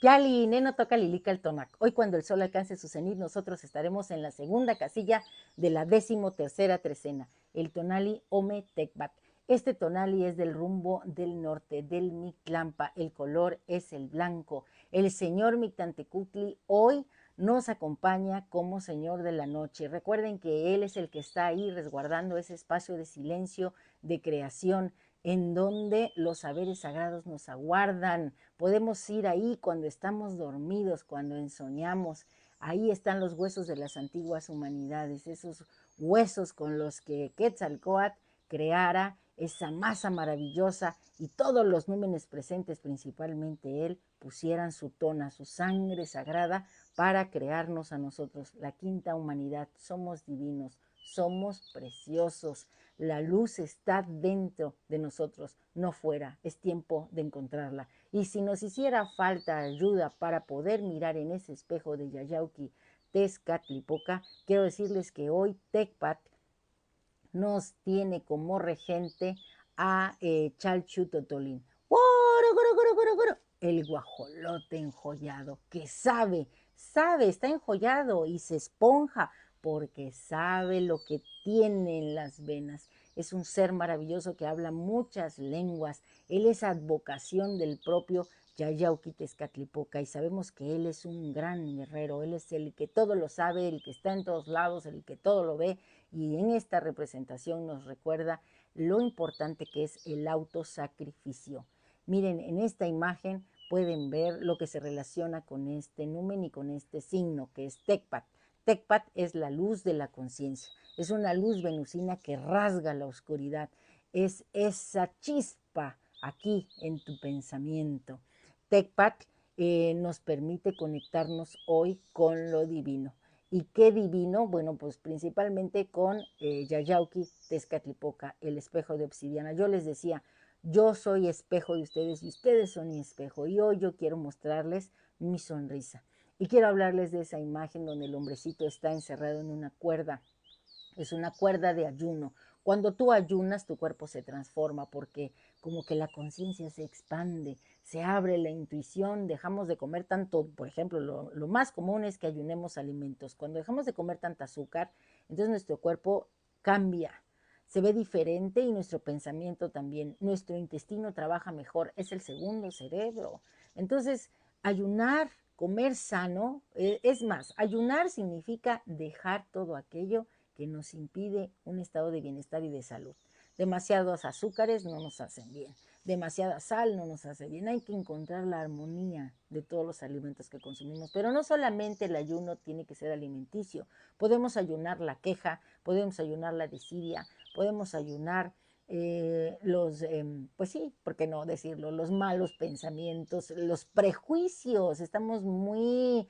Yali, Neno toca Lilica el Tonac. Hoy cuando el sol alcance su cenit, nosotros estaremos en la segunda casilla de la 13ª trecena, el tonali Ome Tecbat. Este tonali es del rumbo del norte, del Mictlampa. El color es el blanco. El señor Mictantecutli hoy nos acompaña como señor de la noche. Recuerden que él es el que está ahí resguardando ese espacio de silencio, de creación, en donde los saberes sagrados nos aguardan. Podemos ir ahí cuando estamos dormidos, cuando ensoñamos. Ahí están los huesos de las antiguas humanidades, esos huesos con los que Quetzalcóatl creara esa masa maravillosa y todos los númenes presentes, principalmente él, pusieran su tona, su sangre sagrada para crearnos a nosotros, la quinta humanidad. Somos divinos, somos preciosos. La luz está dentro de nosotros, no fuera. Es tiempo de encontrarla. Y si nos hiciera falta ayuda para poder mirar en ese espejo de Yayauqui Tezcatlipoca, quiero decirles que hoy Tecpat nos tiene como regente a Chalchutotolín. El guajolote enjollado, que sabe, está enjollado y se esponja porque sabe lo que tiene en las venas. Es un ser maravilloso que habla muchas lenguas. Él es advocación del propio Yayauquitezcatlipoca y sabemos que él es un gran guerrero. Él es el que todo lo sabe, el que está en todos lados, el que todo lo ve, y en esta representación nos recuerda lo importante que es el autosacrificio. Miren, en esta imagen pueden ver lo que se relaciona con este numen y con este signo, que es Tecpat. Tecpat es la luz de la conciencia, es una luz venusina que rasga la oscuridad, es esa chispa aquí en tu pensamiento. Tecpat nos permite conectarnos hoy con lo divino. ¿Y qué divino? Bueno, pues principalmente con Yayauqui Tezcatlipoca, el espejo de obsidiana. Yo les decía, yo soy espejo de ustedes y ustedes son mi espejo. Y hoy yo quiero mostrarles mi sonrisa. Y quiero hablarles de esa imagen donde el hombrecito está encerrado en una cuerda. Es una cuerda de ayuno. Cuando tú ayunas, tu cuerpo se transforma porque como que la conciencia se expande, se abre la intuición, dejamos de comer tanto, por ejemplo, lo más común es que ayunemos alimentos. Cuando dejamos de comer tanta azúcar, entonces nuestro cuerpo cambia, se ve diferente y nuestro pensamiento también. Nuestro intestino trabaja mejor, es el segundo cerebro. Entonces, ayunar, comer sano, es más, ayunar significa dejar todo aquello que nos impide un estado de bienestar y de salud. Demasiados azúcares no nos hacen bien, demasiada sal no nos hace bien. Hay que encontrar la armonía de todos los alimentos que consumimos, pero no solamente el ayuno tiene que ser alimenticio. Podemos ayunar la queja, podemos ayunar la desidia, podemos ayunar pues sí, ¿por qué no decirlo? Los malos pensamientos, los prejuicios. Estamos muy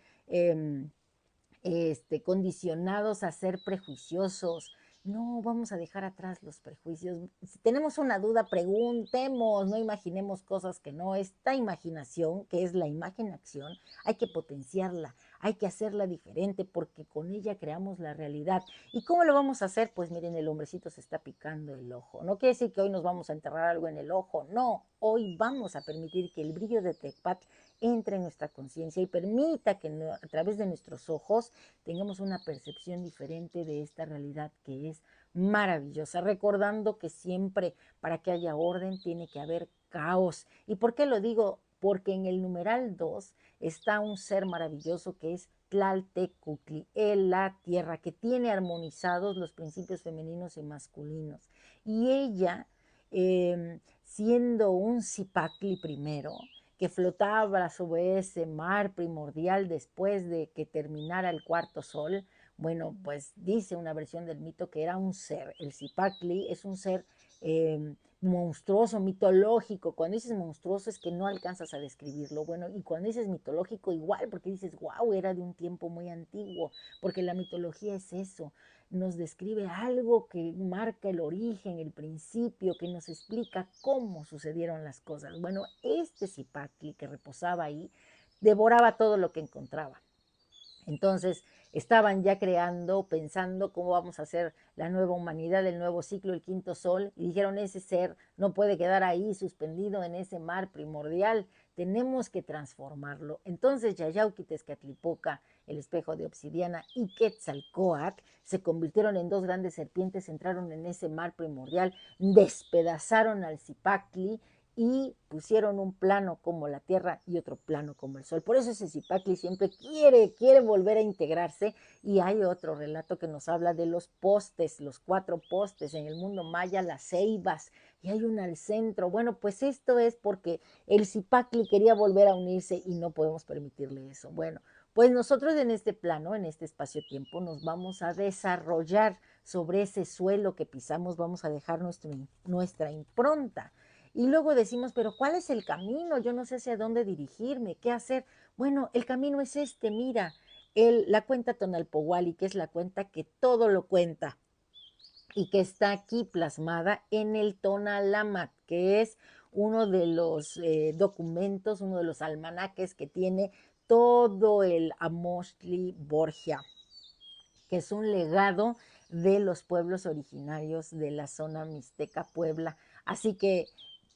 condicionados a ser prejuiciosos. No, vamos a dejar atrás los prejuicios. Si tenemos una duda, preguntemos, no imaginemos cosas que no. Esta imaginación, que es la imagen-acción, hay que potenciarla, hay que hacerla diferente porque con ella creamos la realidad. ¿Y cómo lo vamos a hacer? Pues miren, el hombrecito se está picando el ojo. No quiere decir que hoy nos vamos a enterrar algo en el ojo, no. Hoy vamos a permitir que el brillo de Tecpat entre en nuestra conciencia y permita que a través de nuestros ojos tengamos una percepción diferente de esta realidad que es maravillosa, recordando que siempre para que haya orden tiene que haber caos. ¿Y por qué lo digo? Porque en el numeral 2 está un ser maravilloso que es Tlaltecutli, la tierra, que tiene armonizados los principios femeninos y masculinos. Y ella, siendo un Zipacli primero, que flotaba sobre ese mar primordial después de que terminara el cuarto sol, bueno, pues dice una versión del mito que era un ser. El Zipacli es un ser monstruoso, mitológico. Cuando dices monstruoso es que no alcanzas a describirlo. Bueno, y cuando dices mitológico igual, porque dices, wow, era de un tiempo muy antiguo, porque la mitología es eso, nos describe algo que marca el origen, el principio, que nos explica cómo sucedieron las cosas. Bueno, este Zipacli que reposaba ahí devoraba todo lo que encontraba. Entonces estaban ya creando, pensando cómo vamos a hacer la nueva humanidad, el nuevo ciclo, el quinto sol, y dijeron, ese ser no puede quedar ahí suspendido en ese mar primordial, tenemos que transformarlo. Entonces Yayauqui, Tezcatlipoca, el espejo de obsidiana y Quetzalcóatl se convirtieron en dos grandes serpientes, entraron en ese mar primordial, despedazaron al Zipacli y pusieron un plano como la Tierra y otro plano como el Sol. Por eso ese Zipacli siempre quiere volver a integrarse. Y hay otro relato que nos habla de los postes, los 4 postes en el mundo maya, las ceibas, y hay una al centro. Bueno, pues esto es porque el Zipacli quería volver a unirse y no podemos permitirle eso. Bueno, pues nosotros en este plano, en este espacio-tiempo, nos vamos a desarrollar sobre ese suelo que pisamos, vamos a dejar nuestra impronta. Y luego decimos, pero ¿cuál es el camino? Yo no sé hacia dónde dirigirme, qué hacer. Bueno, el camino es este, mira, la cuenta Tonalpowali, que es la cuenta que todo lo cuenta y que está aquí plasmada en el Tonalámatl, que es uno de los documentos, uno de los almanaques que tiene todo el Amoxtli Borgia, que es un legado de los pueblos originarios de la zona Mixteca Puebla. Así que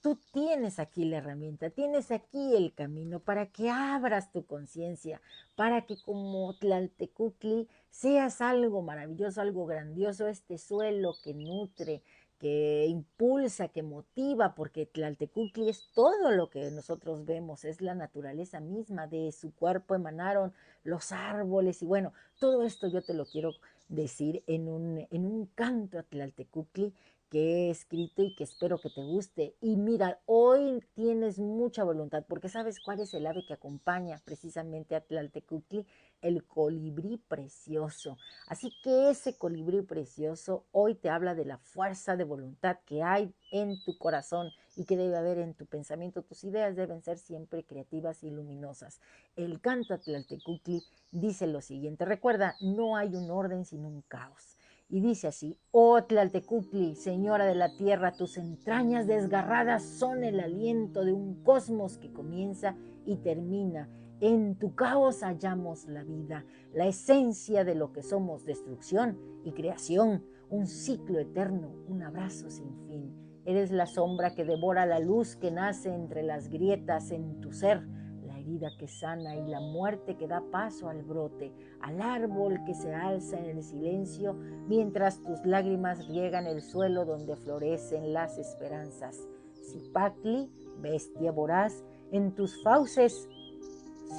tú tienes aquí la herramienta, tienes aquí el camino para que abras tu conciencia, para que como Tlaltecutli seas algo maravilloso, algo grandioso, este suelo que nutre, que impulsa, que motiva, porque Tlaltecutli es todo lo que nosotros vemos, es la naturaleza misma, de su cuerpo emanaron los árboles y bueno, todo esto yo te lo quiero decir en un canto a Tlaltecutli que he escrito y que espero que te guste. Y mira, hoy tienes mucha voluntad, porque ¿sabes cuál es el ave que acompaña precisamente a Tlaltecutli? El colibrí precioso. Así que ese colibrí precioso hoy te habla de la fuerza de voluntad que hay en tu corazón y que debe haber en tu pensamiento. Tus ideas deben ser siempre creativas y luminosas. El canto a Tlaltecutli dice lo siguiente, recuerda, no hay un orden sin un caos. Y dice así, oh Tlaltecutli, señora de la tierra, tus entrañas desgarradas son el aliento de un cosmos que comienza y termina. En tu caos hallamos la vida, la esencia de lo que somos, destrucción y creación, un ciclo eterno, un abrazo sin fin. Eres la sombra que devora la luz que nace entre las grietas en tu ser, la herida que sana y la muerte que da paso al brote, al árbol que se alza en el silencio mientras tus lágrimas riegan el suelo donde florecen las esperanzas. Zipacli, bestia voraz, en tus fauces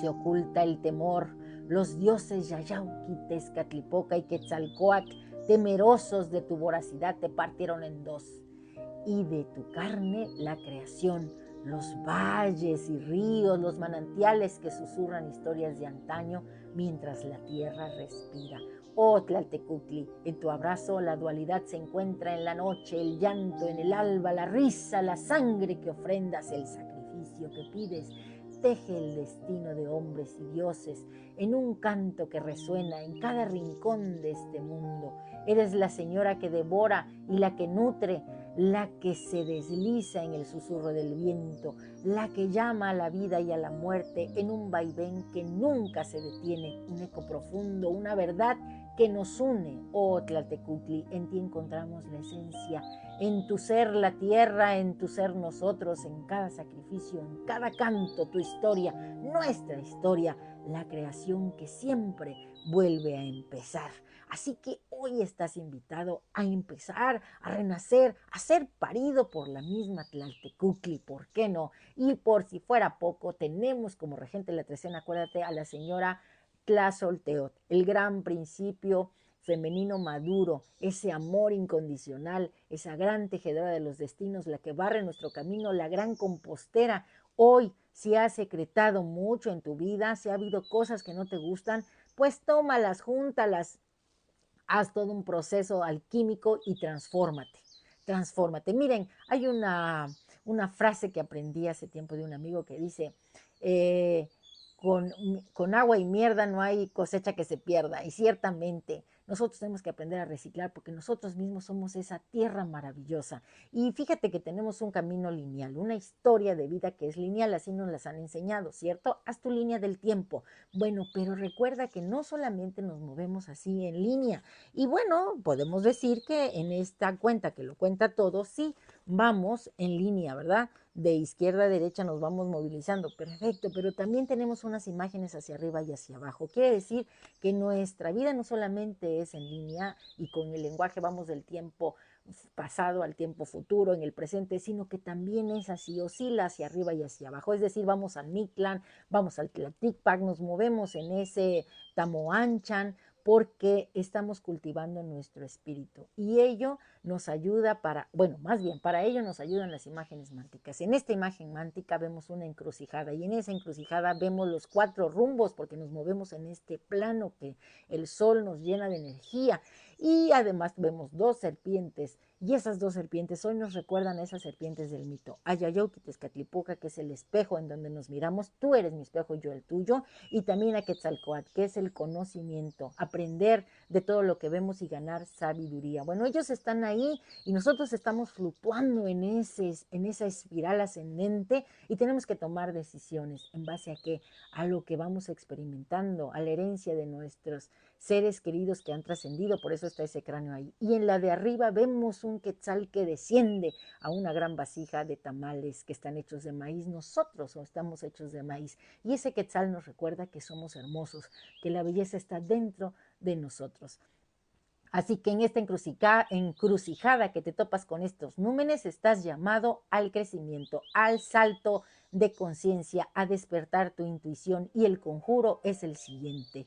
se oculta el temor. Los dioses Yayauqui, Tezcatlipoca y Quetzalcóatl, temerosos de tu voracidad, te partieron en dos. Y de tu carne la creación, los valles y ríos, los manantiales que susurran historias de antaño mientras la tierra respira. Oh Tlaltecutli, en tu abrazo la dualidad se encuentra en la noche, el llanto en el alba, la risa, la sangre que ofrendas, el sacrificio que pides. Teje el destino de hombres y dioses en un canto que resuena en cada rincón de este mundo. Eres la señora que devora y la que nutre, la que se desliza en el susurro del viento, la que llama a la vida y a la muerte en un vaivén que nunca se detiene, un eco profundo, una verdad que nos une. Oh Tlaltecutli, en ti encontramos la esencia, en tu ser la tierra, en tu ser nosotros, en cada sacrificio, en cada canto, tu historia, nuestra historia, la creación que siempre vuelve a empezar. Así que hoy estás invitado a empezar, a renacer, a ser parido por la misma Tlaltecutli, ¿por qué no? Y por si fuera poco, tenemos como regente de la trecena, acuérdate, a la señora Tlazolteotl, el gran principio femenino maduro, ese amor incondicional, esa gran tejedora de los destinos, la que barre nuestro camino, la gran compostera. Hoy, si has secretado mucho en tu vida, si ha habido cosas que no te gustan, pues tómalas, júntalas, haz todo un proceso alquímico y transfórmate. Transfórmate. Miren, hay una frase que aprendí hace tiempo de un amigo que dice, eh, con agua y mierda no hay cosecha que se pierda. Y ciertamente nosotros tenemos que aprender a reciclar porque nosotros mismos somos esa tierra maravillosa. Y fíjate que tenemos un camino lineal, una historia de vida que es lineal, así nos las han enseñado, ¿cierto? Haz tu línea del tiempo. Bueno, pero recuerda que no solamente nos movemos así en línea. Y bueno, podemos decir que en esta cuenta que lo cuenta todo, sí, vamos en línea, ¿verdad? De izquierda a derecha nos vamos movilizando, perfecto, pero también tenemos unas imágenes hacia arriba y hacia abajo. Quiere decir que nuestra vida no solamente es en línea y con el lenguaje vamos del tiempo pasado al tiempo futuro, en el presente, sino que también es así, oscila hacia arriba y hacia abajo. Es decir, vamos al Mictlán, vamos al Tlaticpac, nos movemos en ese Tamoanchan, porque estamos cultivando nuestro espíritu. Y ello nos ayuda para, bueno, más bien, para ello nos ayudan las imágenes mánticas. En esta imagen mántica vemos una encrucijada y en esa encrucijada vemos los 4 rumbos porque nos movemos en este plano que el sol nos llena de energía. Y además vemos 2 serpientes y esas 2 serpientes hoy nos recuerdan a esas serpientes del mito. Ayayauquitezcatlipoca, que es el espejo en donde nos miramos, tú eres mi espejo y yo el tuyo, y también a Quetzalcóatl, que es el conocimiento, aprender de todo lo que vemos y ganar sabiduría. Bueno, ellos están ahí y nosotros estamos fluctuando en esa espiral ascendente y tenemos que tomar decisiones en base a qué, a lo que vamos experimentando, a la herencia de nuestros seres queridos que han trascendido, por eso está ese cráneo ahí. Y en la de arriba vemos un quetzal que desciende a una gran vasija de tamales que están hechos de maíz. Nosotros estamos hechos de maíz. Y ese quetzal nos recuerda que somos hermosos, que la belleza está dentro de nosotros. Así que en esta encrucijada que te topas con estos númenes, estás llamado al crecimiento, al salto de conciencia, a despertar tu intuición. Y el conjuro es el siguiente.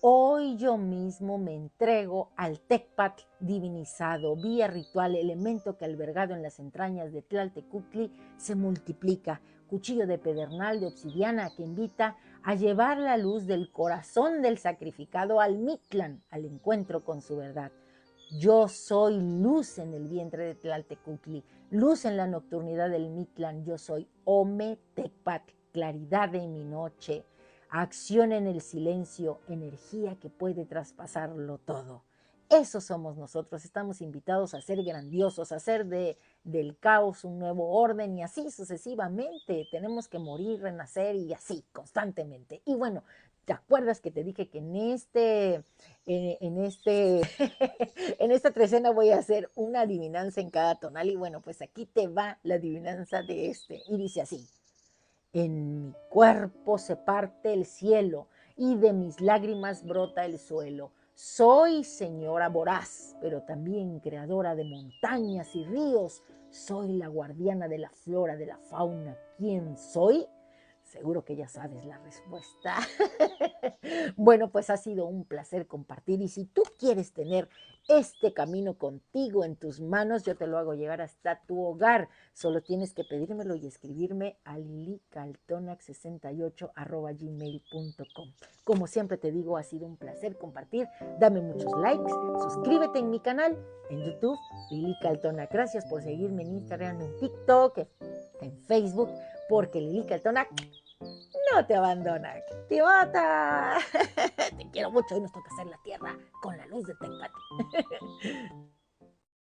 Hoy yo mismo me entrego al Tecpatl divinizado, vía ritual, elemento que albergado en las entrañas de Tlaltecuhtli se multiplica, cuchillo de pedernal de obsidiana que invita a llevar la luz del corazón del sacrificado al Mictlán, al encuentro con su verdad. Yo soy luz en el vientre de Tlaltecuhtli, luz en la nocturnidad del Mictlán, yo soy Ome Tecpatl, claridad de mi noche, acción en el silencio, energía que puede traspasarlo todo. Eso somos nosotros, estamos invitados a ser grandiosos, a hacer del caos un nuevo orden y así sucesivamente. Tenemos que morir, renacer y así constantemente. Y bueno, ¿te acuerdas que te dije que en esta trecena voy a hacer una adivinanza en cada tonal? Y bueno, pues aquí te va la adivinanza de este. Y dice así. En mi cuerpo se parte el cielo y de mis lágrimas brota el suelo. Soy señora voraz, pero también creadora de montañas y ríos. Soy la guardiana de la flora, de la fauna. ¿Quién soy? Seguro que ya sabes la respuesta. Bueno, pues ha sido un placer compartir y si tú quieres tener este camino contigo en tus manos, yo te lo hago llegar hasta tu hogar. Solo tienes que pedírmelo y escribirme a lilicaltonac68@gmail.com. Como siempre te digo, ha sido un placer compartir. Dame muchos likes, suscríbete en mi canal en YouTube, Lili Caltonac. Gracias por seguirme en Instagram, en TikTok, en Facebook, porque Lili Caltonac no te abandona, te mata. Te quiero mucho y nos toca hacer la tierra con la luz de Tecpatl.